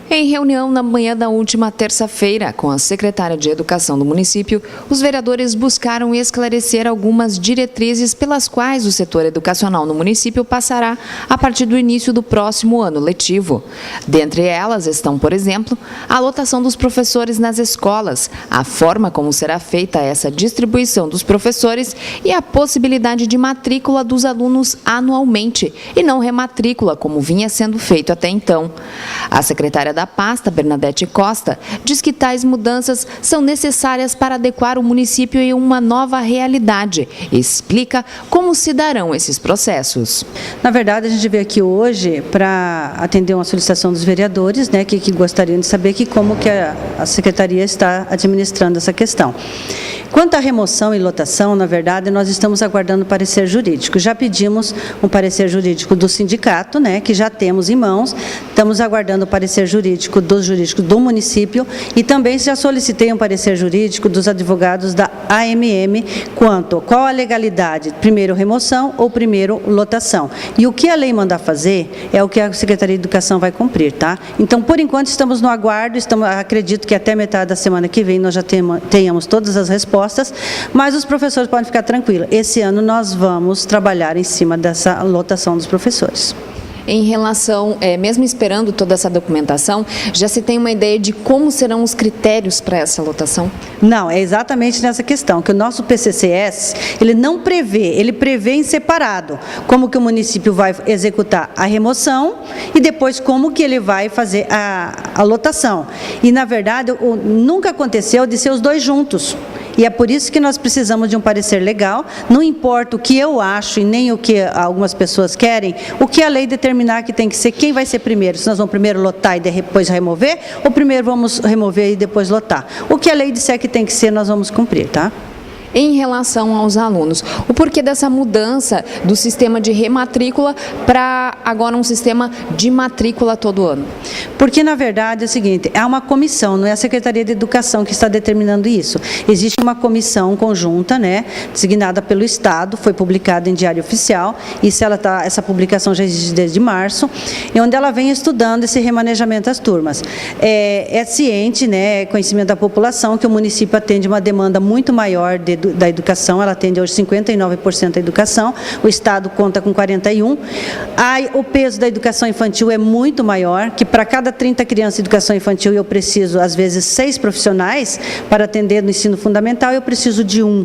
Em reunião na manhã da última terça-feira com a secretária de Educação do município, os vereadores buscaram esclarecer algumas diretrizes pelas quais o setor educacional no município passará a partir do início do próximo ano letivo. Dentre elas estão, por exemplo, a lotação dos professores nas escolas, a forma como será feita essa distribuição dos professores e a possibilidade de matrícula dos alunos anualmente e não rematrícula, como vinha sendo feito até então. A secretária da pasta, Bernadette Costa, diz que tais mudanças são necessárias para adequar o município em uma nova realidade e explica como se darão esses processos. Na verdade, a gente veio aqui hoje para atender uma solicitação dos vereadores, né, que gostariam de saber como que a secretaria está administrando essa questão. Quanto à remoção e lotação, na verdade, nós estamos aguardando o parecer jurídico. Já pedimos um parecer jurídico do sindicato, né, que já temos em mãos. Estamos aguardando o parecer jurídico do município e também já solicitei um parecer jurídico dos advogados da AMM quanto qual a legalidade, primeiro remoção ou primeiro lotação. E o que a lei mandar fazer é o que a Secretaria de Educação vai cumprir, tá? Então, por enquanto, estamos no aguardo, acredito que até metade da semana que vem nós já tenhamos todas as respostas, mas os professores podem ficar tranquilos. Esse ano nós vamos trabalhar em cima dessa lotação dos professores. Em relação, mesmo esperando toda essa documentação, já se tem uma ideia de como serão os critérios para essa lotação? Não, é exatamente nessa questão, que o nosso PCCS, ele não prevê, ele prevê em separado como que o município vai executar a remoção e depois como que ele vai fazer a lotação. E, na verdade, nunca aconteceu de ser os dois juntos. E é por isso que nós precisamos de um parecer legal, não importa o que eu acho e nem o que algumas pessoas querem, o que a lei determinar que tem que ser, quem vai ser primeiro, se nós vamos primeiro lotar e depois remover, ou primeiro vamos remover e depois lotar. O que a lei disser que tem que ser, nós vamos cumprir, tá? Em relação aos alunos, o porquê dessa mudança do sistema de rematrícula para agora um sistema de matrícula todo ano? Porque, na verdade, é o seguinte, há uma comissão, não é a Secretaria de Educação que está determinando isso. Existe uma comissão conjunta, né, designada pelo Estado, foi publicada em Diário Oficial, essa publicação já existe desde março, e onde ela vem estudando esse remanejamento das turmas. É ciente, né, é conhecimento da população, que o município atende uma demanda muito maior da educação, ela atende hoje 59% da educação, o Estado conta com 41%. O peso da educação infantil é muito maior, que para cada 30 crianças de educação infantil eu preciso, às vezes, 6 profissionais para atender no ensino fundamental, eu preciso de 1.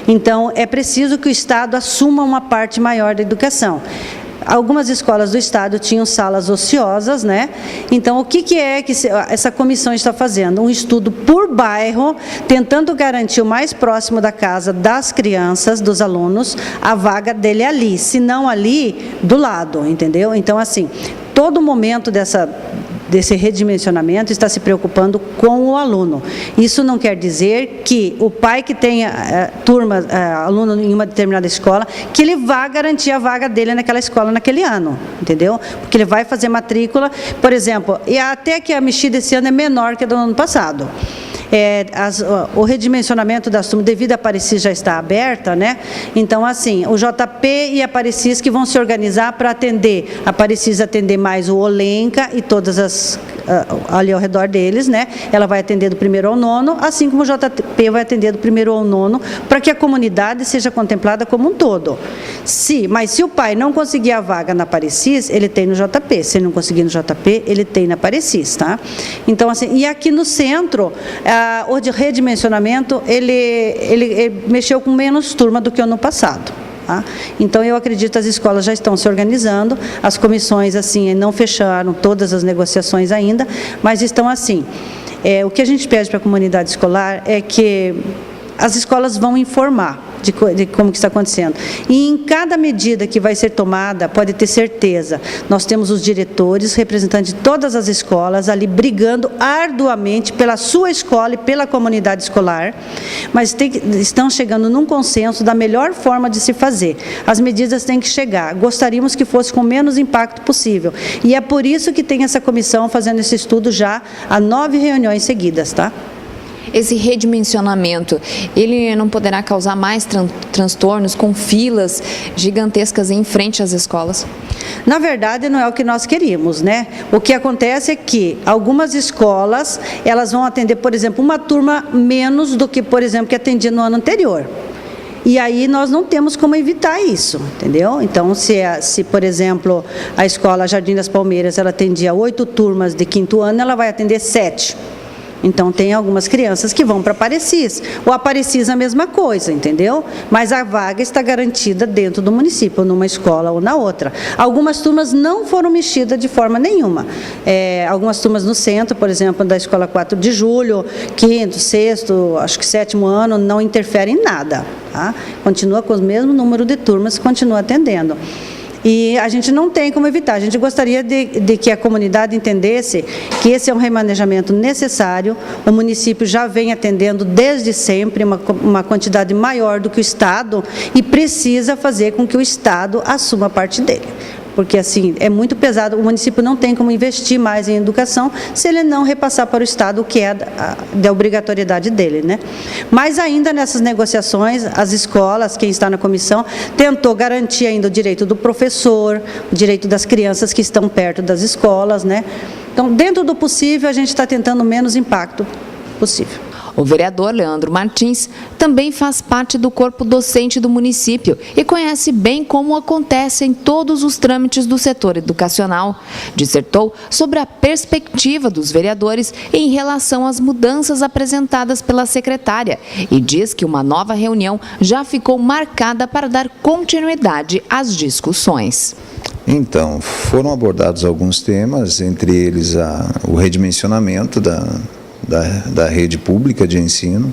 Então, é preciso que o Estado assuma uma parte maior da educação. Algumas escolas do Estado tinham salas ociosas, né? Então, o que é que essa comissão está fazendo? Um estudo por bairro, tentando garantir o mais próximo da casa das crianças, dos alunos, a vaga dele ali, se não ali, do lado, entendeu? Então, assim, todo momento desse redimensionamento está se preocupando com o aluno. Isso não quer dizer que o pai que tenha aluno em uma determinada escola, que ele vá garantir a vaga dele naquela escola naquele ano, entendeu? Porque ele vai fazer matrícula, por exemplo, e até que a mexida esse ano é menor que a do ano passado. O redimensionamento das turmas, devido a Aparecis já está aberta, né? Então, assim, o JP e a Aparecis que vão se organizar para atender, a Aparecis atender mais o Olenka e todas as ali ao redor deles, né? Ela vai atender do 1º ao 9º, assim como o JP vai atender do 1º ao 9º, para que a comunidade seja contemplada como um todo. Mas se o pai não conseguir a vaga na Aparecis, ele tem no JP. Se ele não conseguir no JP, ele tem na Aparecis, tá? Então, assim, e aqui no centro, o redimensionamento, ele mexeu com menos turma do que o ano passado. Tá? Então, eu acredito que as escolas já estão se organizando, as comissões, assim, não fecharam todas as negociações ainda, mas estão assim. O que a gente pede para a comunidade escolar é que as escolas vão informar de como que está acontecendo. E em cada medida que vai ser tomada, pode ter certeza, nós temos os diretores, representantes de todas as escolas, ali brigando arduamente pela sua escola e pela comunidade escolar, mas estão chegando num consenso da melhor forma de se fazer. As medidas têm que chegar. Gostaríamos que fosse com menos impacto possível. E é por isso que tem essa comissão fazendo esse estudo já há 9 reuniões seguidas, tá? Esse redimensionamento, ele não poderá causar mais transtornos com filas gigantescas em frente às escolas? Na verdade, não é o que nós queríamos, né? O que acontece é que algumas escolas, elas vão atender, por exemplo, uma turma menos do que, por exemplo, que atendia no ano anterior. E aí nós não temos como evitar isso, entendeu? Então, se por exemplo, a escola Jardim das Palmeiras, ela atendia 8 turmas de 5º ano, ela vai atender 7. Então, tem algumas crianças que vão para Aparecis. O Aparecis é a mesma coisa, entendeu? Mas a vaga está garantida dentro do município, numa escola ou na outra. Algumas turmas não foram mexidas de forma nenhuma. Algumas turmas no centro, por exemplo, da escola 4 de julho, 5º, 6º, acho que 7º ano, não interferem em nada. Tá? Continua com o mesmo número de turmas, continua atendendo. E a gente não tem como evitar. A gente gostaria de que a comunidade entendesse que esse é um remanejamento necessário. O município já vem atendendo desde sempre uma quantidade maior do que o Estado e precisa fazer com que o Estado assuma a parte dele. Porque, assim, é muito pesado, o município não tem como investir mais em educação se ele não repassar para o Estado o que é da obrigatoriedade dele, né? Mas ainda nessas negociações, as escolas, quem está na comissão, tentou garantir ainda o direito do professor, o direito das crianças que estão perto das escolas, né? Então, dentro do possível, a gente está tentando o menos impacto possível. O vereador Leandro Martins também faz parte do corpo docente do município e conhece bem como acontecem todos os trâmites do setor educacional. Dissertou sobre a perspectiva dos vereadores em relação às mudanças apresentadas pela secretária e diz que uma nova reunião já ficou marcada para dar continuidade às discussões. Então, foram abordados alguns temas, entre eles o redimensionamento da rede pública de ensino,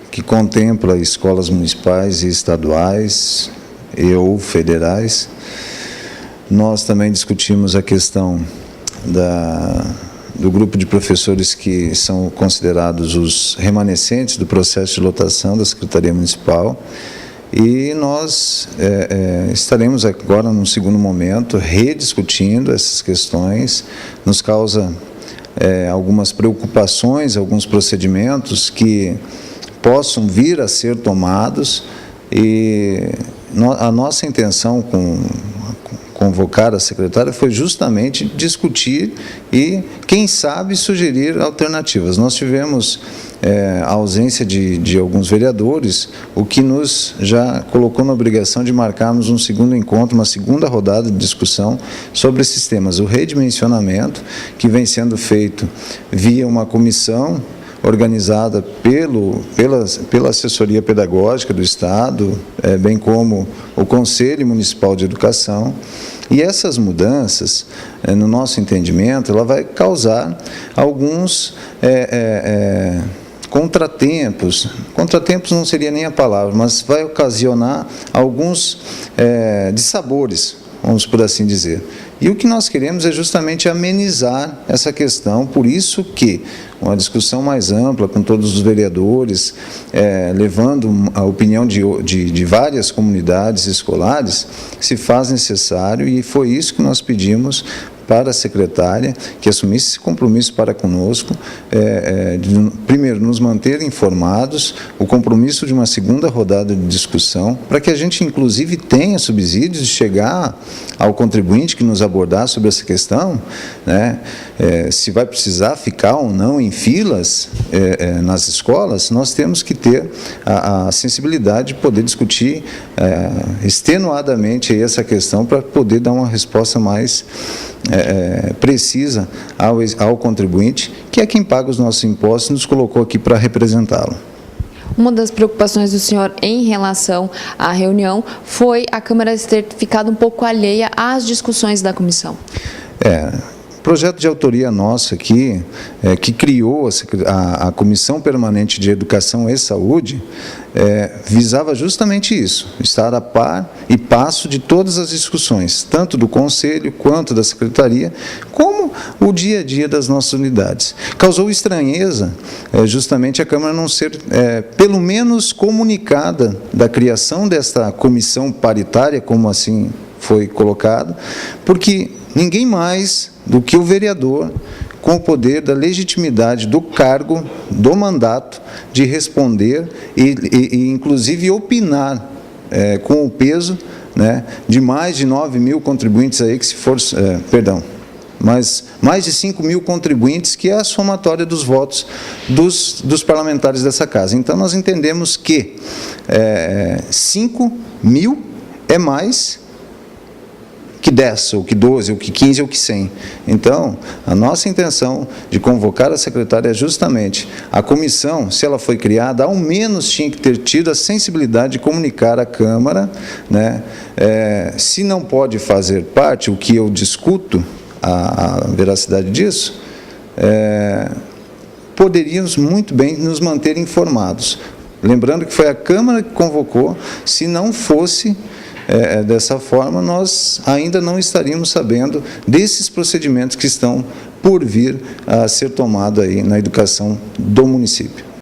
que contempla escolas municipais e estaduais ou federais. Nós também discutimos a questão do grupo de professores que são considerados os remanescentes do processo de lotação da Secretaria Municipal. E nós estaremos agora, num segundo momento, rediscutindo essas questões. Nos causa algumas preocupações, alguns procedimentos que possam vir a ser tomados, e a nossa intenção com convocar a secretária foi justamente discutir e, quem sabe, sugerir alternativas. Nós tivemos a ausência de alguns vereadores, o que nos já colocou na obrigação de marcarmos um segundo encontro, uma segunda rodada de discussão sobre esses temas. O redimensionamento, que vem sendo feito via uma comissão organizada pela assessoria pedagógica do Estado, bem como o Conselho Municipal de Educação. E essas mudanças, no nosso entendimento, ela vai causar alguns contratempos não seria nem a palavra, mas vai ocasionar alguns dissabores, vamos por assim dizer. E o que nós queremos é justamente amenizar essa questão, por isso que uma discussão mais ampla com todos os vereadores, levando a opinião de várias comunidades escolares, se faz necessário, e foi isso que nós pedimos para a secretária, que assumisse esse compromisso para conosco, de, primeiro, nos manter informados, o compromisso de uma segunda rodada de discussão, para que a gente, inclusive, tenha subsídios de chegar ao contribuinte que nos abordar sobre essa questão, né? Se vai precisar ficar ou não em filas nas escolas, nós temos que ter a sensibilidade de poder discutir extenuadamente essa questão para poder dar uma resposta mais precisa ao contribuinte, que é quem paga os nossos impostos e nos colocou aqui para representá-lo. Uma das preocupações do senhor em relação à reunião foi a Câmara ter ficado um pouco alheia às discussões da comissão. Projeto de autoria nosso aqui, que criou a Comissão Permanente de Educação e Saúde, visava justamente isso, estar a par e passo de todas as discussões, tanto do Conselho quanto da Secretaria, como o dia a dia das nossas unidades. Causou estranheza justamente a Câmara não ser, pelo menos, comunicada da criação desta comissão paritária, como assim foi colocado, porque ninguém mais do que o vereador com o poder da legitimidade do cargo, do mandato, de responder e inclusive, opinar com o peso, né, de mais de 9 mil contribuintes aí, que se for, mas mais de 5 mil contribuintes, que é a somatória dos votos dos parlamentares dessa casa. Então, nós entendemos que 5 mil é mais que 10, ou que 12, ou que 15, ou que 100. Então, a nossa intenção de convocar a secretária é justamente a comissão, se ela foi criada, ao menos tinha que ter tido a sensibilidade de comunicar à Câmara, né, se não pode fazer parte, o que eu discuto, a veracidade disso, poderíamos muito bem nos manter informados. Lembrando que foi a Câmara que convocou, se não fosse dessa forma, nós ainda não estaríamos sabendo desses procedimentos que estão por vir a ser tomado aí na educação do município.